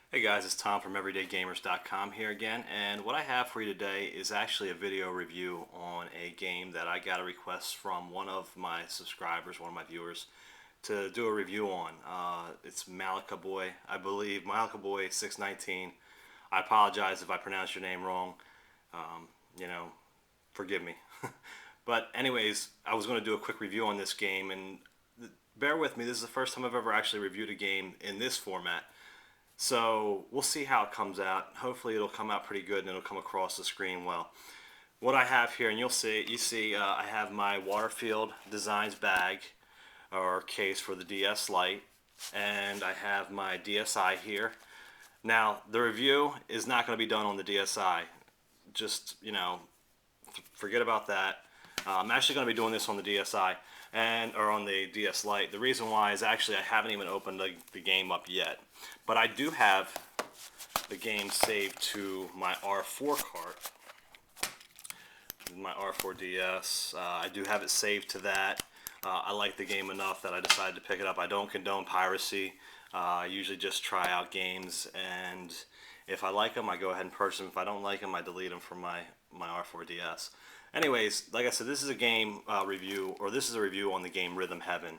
Hey guys, it's Tom from EverydayGamers.com here again, and what I have for you today is actually a video review on a game that I got a request from one of my subscribers, one of my viewers, to do a review on. It's Malika Boy, I believe, Malika Boy 619. I apologize if I pronounced your name wrong. Um, you know, Forgive me. But anyways, I was going to do a quick review on this game, and bear with me, this is the first time I've ever actually reviewed a game in this format. So we'll see how it comes out. Hopefully it'll come out pretty good and it'll come across the screen well. What I have here, and you see I have my Waterfield Designs bag or case for the DS Lite, and I have my DSi here. Now the review is not going to be done on the DSi. Just, forget about that. I'm actually going to be doing this on the DSi or on the DS Lite. The reason why is actually I haven't even opened the game up yet, but I do have the game saved to my R4 cart, my R4DS. I do have it saved to that. I like the game enough that I decided to pick it up. I don't condone piracy. I usually just try out games, and if I like them, I go ahead and purchase them. If I don't like them, I delete them from my R4DS. Anyways, like I said, this is a game review, or this is a review on the game Rhythm Heaven,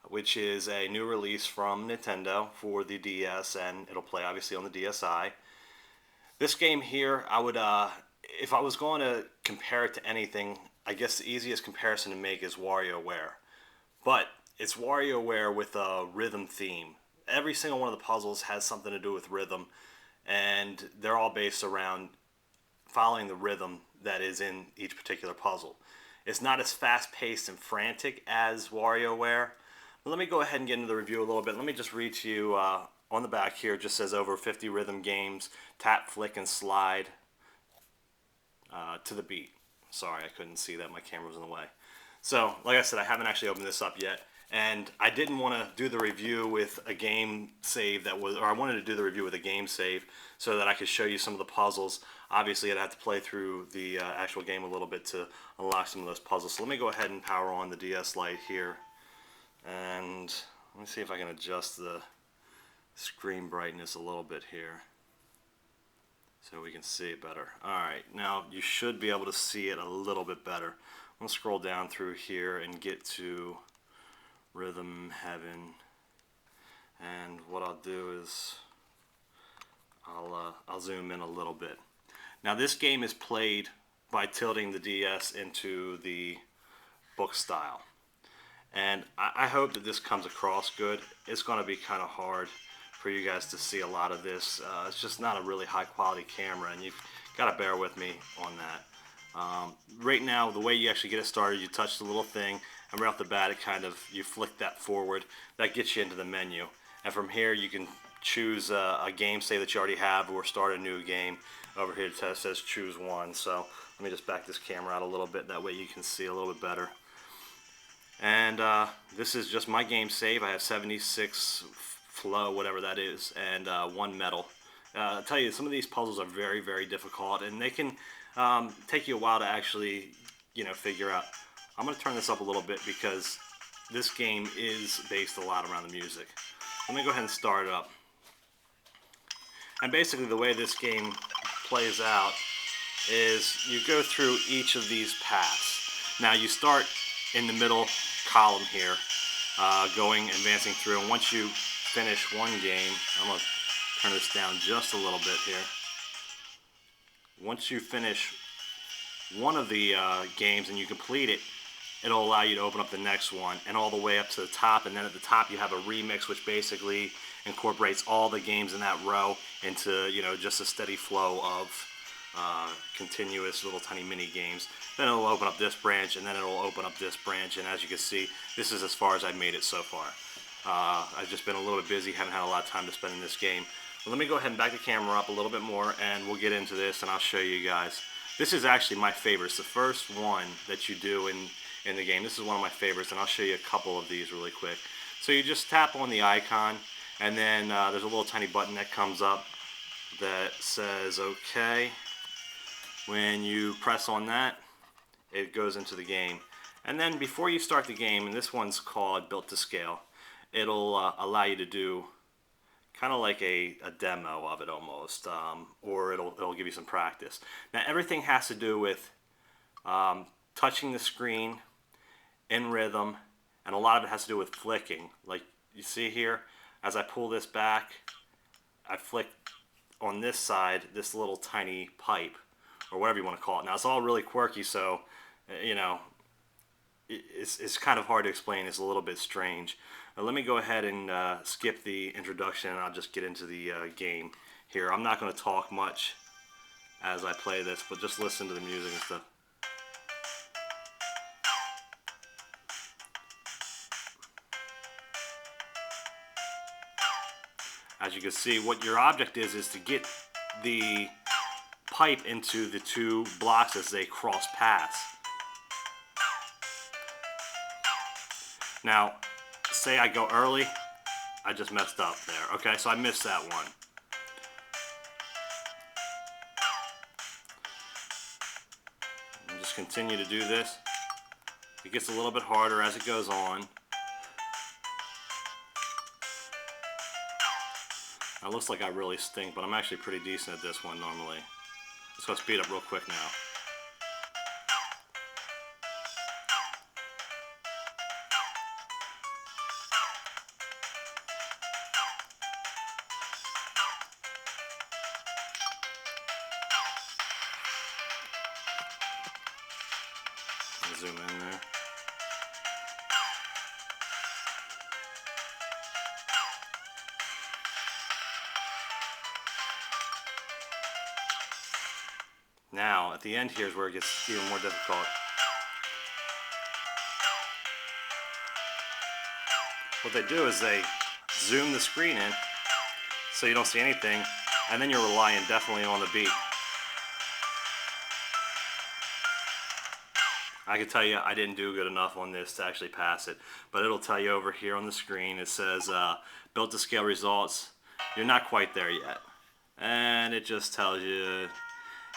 which is a new release from Nintendo for the DS, and it'll play obviously on the DSi. This game here, if I was going to compare it to anything, I guess the easiest comparison to make is WarioWare. But it's WarioWare with a rhythm theme. Every single one of the puzzles has something to do with rhythm, and they're all based around following the rhythm that is in each particular puzzle. It's not as fast-paced and frantic as WarioWare. But let me go ahead and get into the review a little bit. Let me just read to you on the back here. It just says over 50 rhythm games, tap, flick, and slide to the beat. Sorry, I couldn't see that. My camera was in the way. So, like I said, I haven't actually opened this up yet. And I didn't want to do the review with a game save or I wanted to do the review with a game save so that I could show you some of the puzzles. Obviously, I'd have to play through the actual game a little bit to unlock some of those puzzles. So let me go ahead and power on the DS Lite here. And let me see if I can adjust the screen brightness a little bit here so we can see it better. Alright, now you should be able to see it a little bit better. I'm going to scroll down through here and get to Rhythm Heaven, and what I'll do is I'll zoom in a little bit. Now this game is played by tilting the DS into the book style, and I hope that this comes across good. It's going to be kind of hard for you guys to see a lot of this. It's just not a really high quality camera, and you've got to bear with me on that. Right now, the way you actually get it started, you touch the little thing, and right off the bat, you flick that forward. That gets you into the menu, and from here you can choose a game save that you already have, or start a new game. Over here it says choose one. So let me just back this camera out a little bit. That way you can see a little bit better. And this is just my game save. I have 76 flow, whatever that is, and 1 medal. I'll tell you, some of these puzzles are very, very difficult, and they can take you a while to actually, figure out. I'm going to turn this up a little bit because this game is based a lot around the music. Let me go ahead and start it up. And basically the way this game plays out is you go through each of these paths. Now you start in the middle column here, advancing through, and once you finish one game, I'm going to turn this down just a little bit here. Once you finish one of the games and you complete it, it'll allow you to open up the next one, and all the way up to the top, and then at the top you have a remix, which basically incorporates all the games in that row into just a steady flow of continuous little tiny mini games. Then it'll open up this branch, and then it'll open up this branch, and as you can see, this is as far as I've made it so far. I've just been a little bit busy, haven't had a lot of time to spend in this game. But let me go ahead and back the camera up a little bit more, and we'll get into this, and I'll show you guys. This is actually my favorite. It's the first one that you do in the game. This is one of my favorites, and I'll show you a couple of these really quick. So you just tap on the icon, and then there's a little tiny button that comes up that says OK. When you press on that, it goes into the game. And then before you start the game, and this one's called Built to Scale, it'll allow you to do kind of like a demo of it almost, or it'll give you some practice. Now everything has to do with touching the screen in rhythm, and a lot of it has to do with flicking. Like you see here, as I pull this back, I flick on this side this little tiny pipe, or whatever you want to call it. Now it's all really quirky, so you know, it's kind of hard to explain. It's a little bit strange. Let me go ahead and skip the introduction, and I'll just get into the game here. I'm not going to talk much as I play this, but just listen to the music and stuff. As you can see, what your object is to get the pipe into the two blocks as they cross paths. Now, say I go early, I just messed up there. Okay, so I missed that one. And just continue to do this. It gets a little bit harder as it goes on. Now, it looks like I really stink, but I'm actually pretty decent at this one normally. Let's go speed up real quick now. Zoom in there. Now, at the end here is where it gets even more difficult. What they do is they zoom the screen in so you don't see anything, and then you're relying definitely on the beat. I can tell you I didn't do good enough on this to actually pass it, but it'll tell you over here on the screen, it says built to scale results. You're not quite there yet. And it just tells you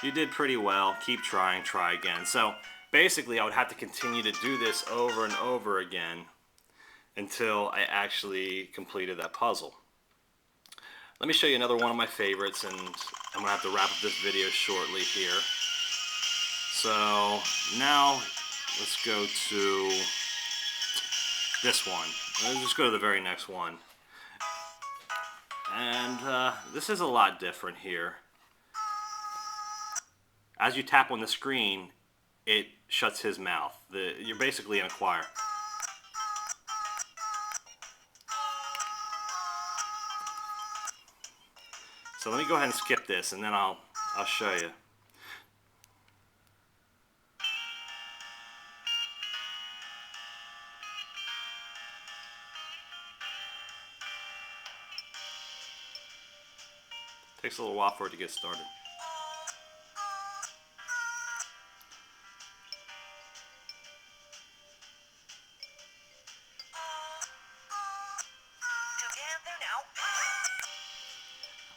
you did pretty well, keep trying, try again. So basically I would have to continue to do this over and over again until I actually completed that puzzle. Let me show you another one of my favorites, and I'm going to have to wrap up this video shortly here. So now let's go to this one. Let's just go to the very next one. And this is a lot different here. As you tap on the screen, it shuts his mouth. You're basically in a choir. So let me go ahead and skip this, and then I'll show you. Takes a little while for it to get started.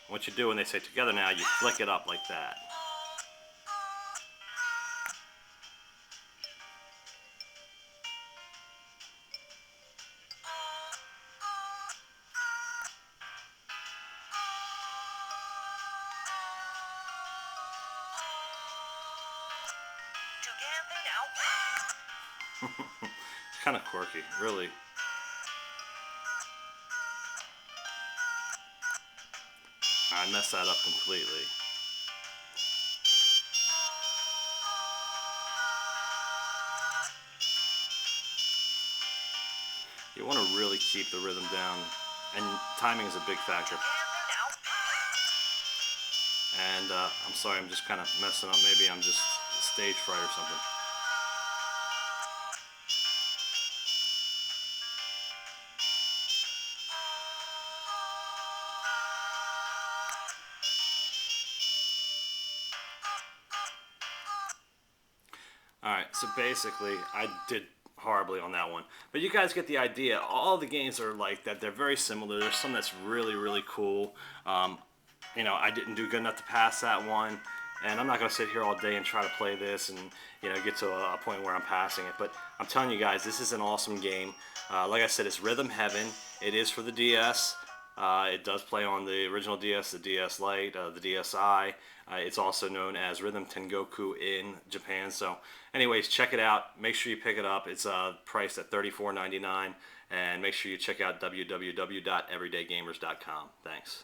What you do when they say together now, you flick it up like that. It's kind of quirky, really. I messed that up completely. You want to really keep the rhythm down, and timing is a big factor. And I'm sorry, I'm just kind of messing up. Maybe I'm just stage fright or something. Alright, so basically I did horribly on that one. But you guys get the idea. All the games are like that. They're very similar. There's some that's really, really cool. You know, I didn't do good enough to pass that one. And I'm not going to sit here all day and try to play this and, you know, get to a point where I'm passing it. But I'm telling you guys, this is an awesome game. Like I said, it's Rhythm Heaven. It is for the DS. It does play on the original DS, the DS Lite, the DSi. It's also known as Rhythm Tengoku in Japan. So anyways, check it out. Make sure you pick it up. It's priced at $34.99. And make sure you check out www.everydaygamers.com. Thanks.